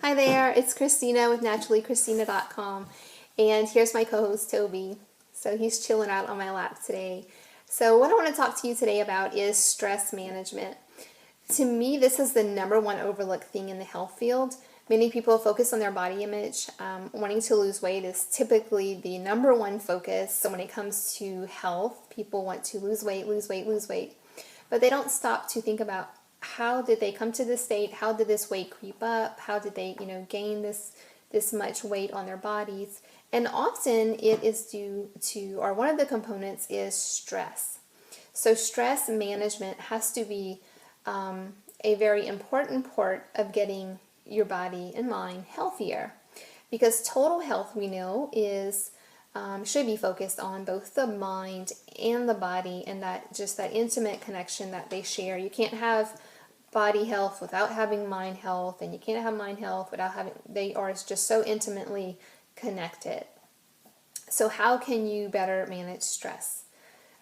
Hi there, it's Christina with naturallychristina.com, and here's my co-host Toby. So he's chilling out on my lap today. So what I want to talk to you today about is stress management. To me, this is the number one overlooked thing in the health field. Many people focus on their body image. Wanting to lose weight is typically the number one focus. So when it comes to health, people want to lose weight, lose weight, lose weight. But they don't stop to think about how did they come to this state? How did this weight creep up? How did they, gain this much weight on their bodies? And often it is due to, or one of the components is stress. So stress management has to be a very important part of getting your body and mind healthier, because total health, we know, is should be focused on both the mind and the body, and that intimate connection that they share. You can't have body health without having mind health, and you can't have mind health without having, they are just so intimately connected. So how can you better manage stress?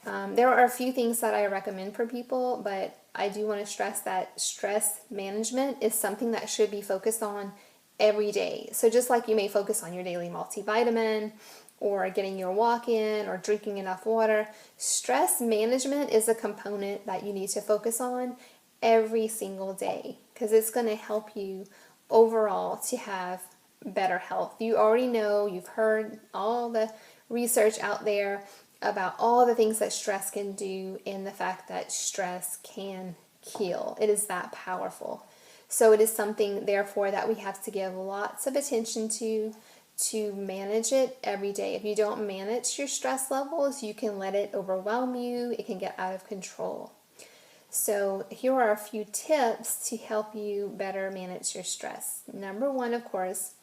There are a few things that I recommend for people, but I do want to stress that stress management is something that should be focused on every day. So just like you may focus on your daily multivitamin, or getting your walk in, or drinking enough water, stress management is a component that you need to focus on every single day, because it's going to help you overall to have better health. You already know, you've heard all the research out there about all the things that stress can do, and the fact that stress can kill. It is that powerful. So it is something, therefore, that we have to give lots of attention to manage it every day. If you don't manage your stress levels, you can let it overwhelm you. It can get out of control. So here are a few tips to help you better manage your stress. Number one, of course,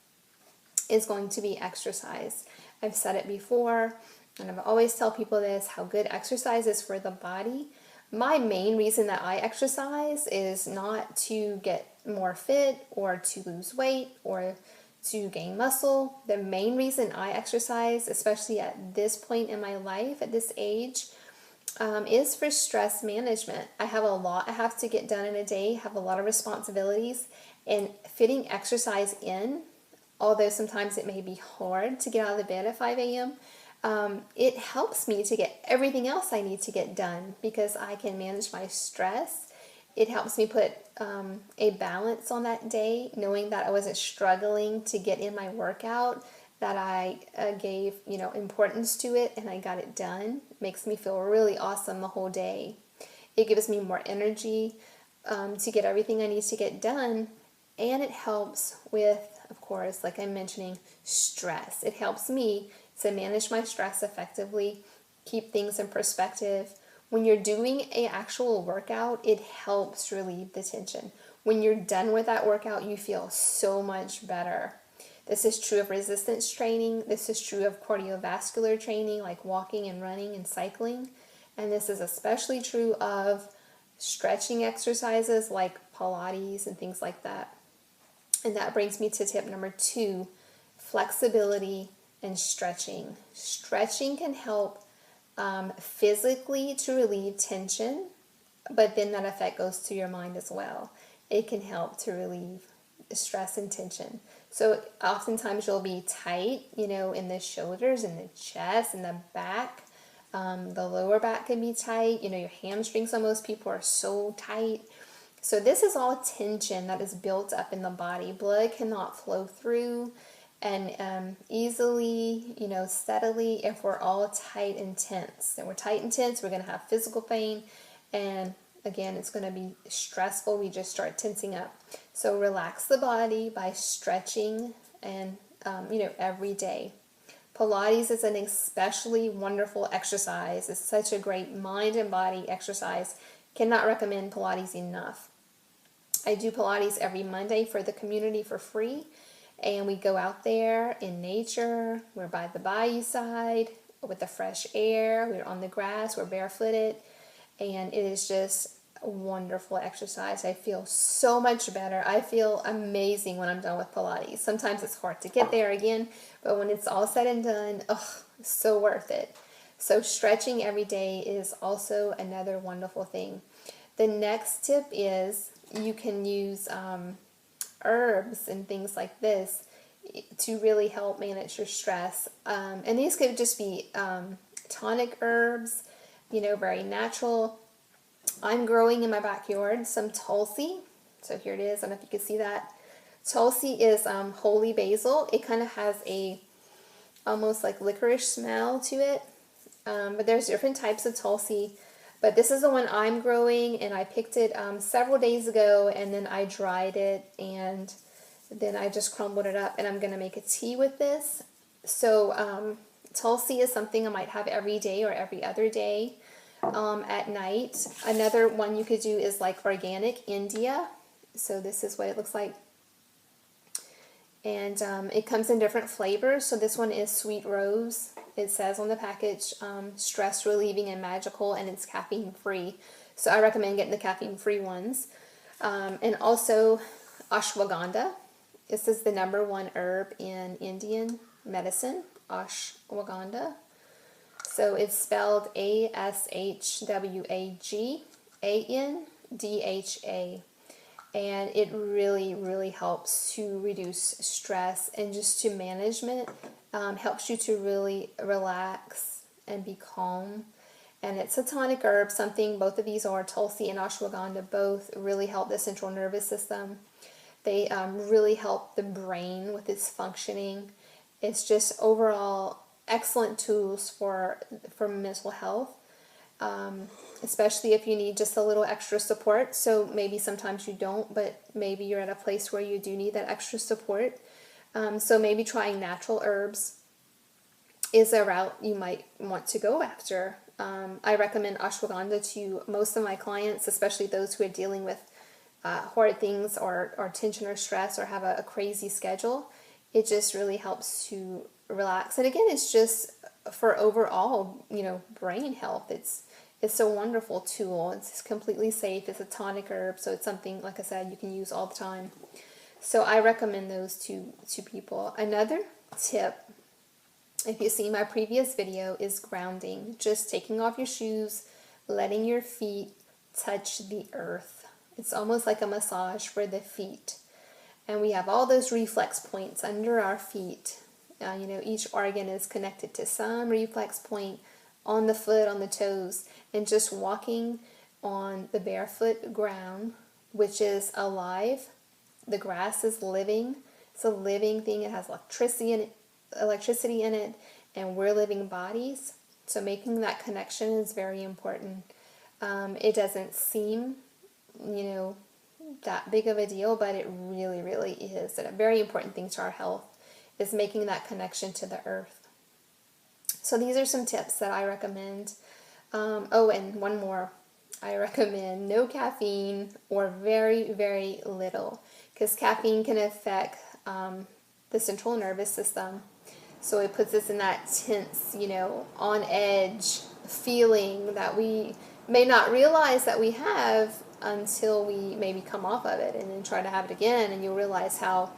is going to be exercise. I've said it before, and I always tell people this, how good exercise is for the body. My main reason that I exercise is not to get more fit or to lose weight or to gain muscle. The main reason I exercise, especially at this point in my life, at this age, is for stress management. I have a lot I have to get done in a day, have a lot of responsibilities, and fitting exercise in, although sometimes it may be hard to get out of the bed at 5 a.m., it helps me to get everything else I need to get done, because I can manage my stress. It helps me put a balance on that day, knowing that I wasn't struggling to get in my workout, that I gave importance to it and I got it done. It makes me feel really awesome the whole day. It gives me more energy to get everything I need to get done, and it helps with, of course, like I'm mentioning, stress. It helps me to manage my stress effectively, keep things in perspective. When you're doing an actual workout, it helps relieve the tension. When you're done with that workout, you feel so much better. This is true of resistance training. This is true of cardiovascular training, like walking and running and cycling. And this is especially true of stretching exercises like Pilates and things like that. And that brings me to tip number 2, flexibility and stretching. Stretching can help physically to relieve tension, but then that effect goes to your mind as well. It can help to relieve stress and tension. So oftentimes you'll be tight, in the shoulders and the chest and the back. The lower back can be tight. Your hamstrings on most people are so tight. So this is all tension that is built up in the body. Blood cannot flow through and easily, steadily, if we're all tight and tense. And we're tight and tense, we're going to have physical pain, and again, it's going to be stressful. We just start tensing up. So relax the body by stretching and, every day. Pilates is an especially wonderful exercise. It's such a great mind and body exercise. Cannot recommend Pilates enough. I do Pilates every Monday for the community for free. And we go out there in nature. We're by the bayou side with the fresh air. We're on the grass. We're barefooted. And it is just a wonderful exercise. I feel so much better. I feel amazing when I'm done with Pilates. Sometimes it's hard to get there again, but when it's all said and done, it's so worth it. So stretching every day is also another wonderful thing. The next tip is you can use herbs and things like this to really help manage your stress. And these could just be tonic herbs, very natural. I'm growing in my backyard some Tulsi. So here it is. I don't know if you can see that. Tulsi is holy basil. It kind of has a almost like licorice smell to it. But there's different types of Tulsi. But this is the one I'm growing, and I picked it several days ago, and then I dried it, and then I just crumbled it up, and I'm going to make a tea with this. So Tulsi is something I might have every day or every other day at night. Another one you could do is like organic India. So this is what it looks like. And it comes in different flavors. So this one is sweet rose. It says on the package, stress relieving and magical, and it's caffeine free. So I recommend getting the caffeine free ones. And also ashwagandha. This is the #1 herb in Indian medicine, ashwagandha. So it's spelled ASHWAGANDHA. And it really, really helps to reduce stress and just to management. Helps you to really relax and be calm. And it's a tonic herb, both of these are, Tulsi and ashwagandha, both really help the central nervous system. They really help the brain with its functioning. It's just overall excellent tools for mental health. Especially if you need just a little extra support. So maybe sometimes you don't, but maybe you're at a place where you do need that extra support. So maybe trying natural herbs is a route you might want to go after. I recommend ashwagandha to most of my clients, especially those who are dealing with horrid things or tension or stress or have a crazy schedule. It just really helps to relax. And again, it's just for overall, brain health. It's a wonderful tool. It's completely safe. It's a tonic herb, so it's something, like I said, you can use all the time. So I recommend those to people. Another tip, if you see my previous video, is grounding. Just taking off your shoes, letting your feet touch the earth. It's almost like a massage for the feet. And we have all those reflex points under our feet. Each organ is connected to some reflex point on the foot, on the toes, and just walking on the barefoot ground, which is alive. The grass is living. It's a living thing. It has electricity in it, and we're living bodies. So making that connection is very important. It doesn't seem, that big of a deal, but it really, really is. And a very important thing to our health is making that connection to the earth. So these are some tips that I recommend. And one more. I recommend no caffeine or very, very little, because caffeine can affect the central nervous system. So it puts us in that tense, on edge feeling that we may not realize that we have until we maybe come off of it and then try to have it again, and you'll realize how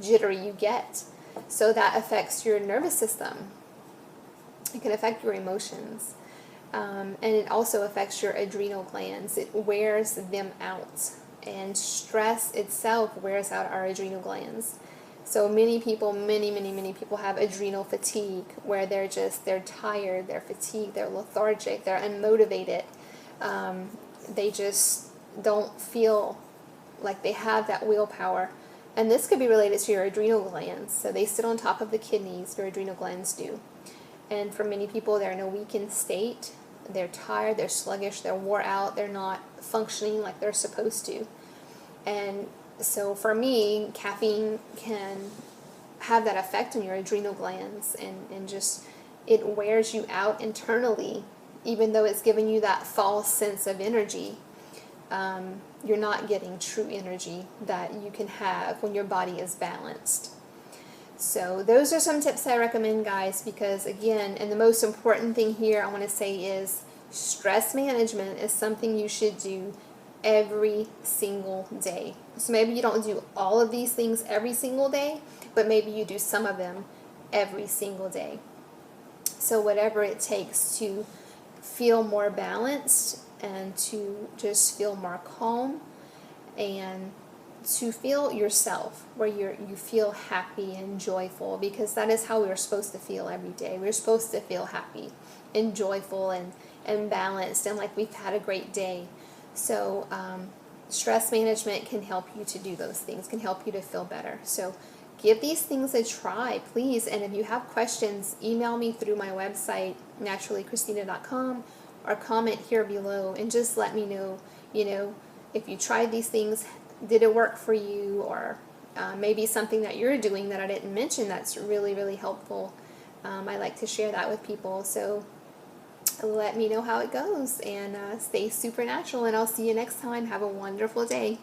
jittery you get. So that affects your nervous system. It can affect your emotions. And it also affects your adrenal glands. It wears them out. And stress itself wears out our adrenal glands. So many people have adrenal fatigue, where they're tired, they're fatigued, they're lethargic, they're unmotivated. They just don't feel like they have that willpower. And this could be related to your adrenal glands. So they sit on top of the kidneys, your adrenal glands do. And for many people, they're in a weakened state. They're tired, they're sluggish, they're wore out, they're not functioning like they're supposed to. And so for me, caffeine can have that effect on your adrenal glands, and just it wears you out internally, even though it's giving you that false sense of energy. You're not getting true energy that you can have when your body is balanced. So those are some tips I recommend, guys, because again, and the most important thing here I want to say is stress management is something you should do every single day. So maybe you don't do all of these things every single day, but maybe you do some of them every single day. So whatever it takes to feel more balanced and to just feel more calm and to feel yourself, where you feel happy and joyful, because that is how we're supposed to feel every day. We're supposed to feel happy and joyful and balanced and like we've had a great day. So stress management can help you to do those things, can help you to feel better. So give these things a try, please. And if you have questions, email me through my website, naturallychristina.com, or comment here below and just let me know, if you tried these things, did it work for you? Or maybe something that you're doing that I didn't mention that's really, really helpful. I like to share that with people. So let me know how it goes, and stay supernatural, and I'll see you next time. Have a wonderful day.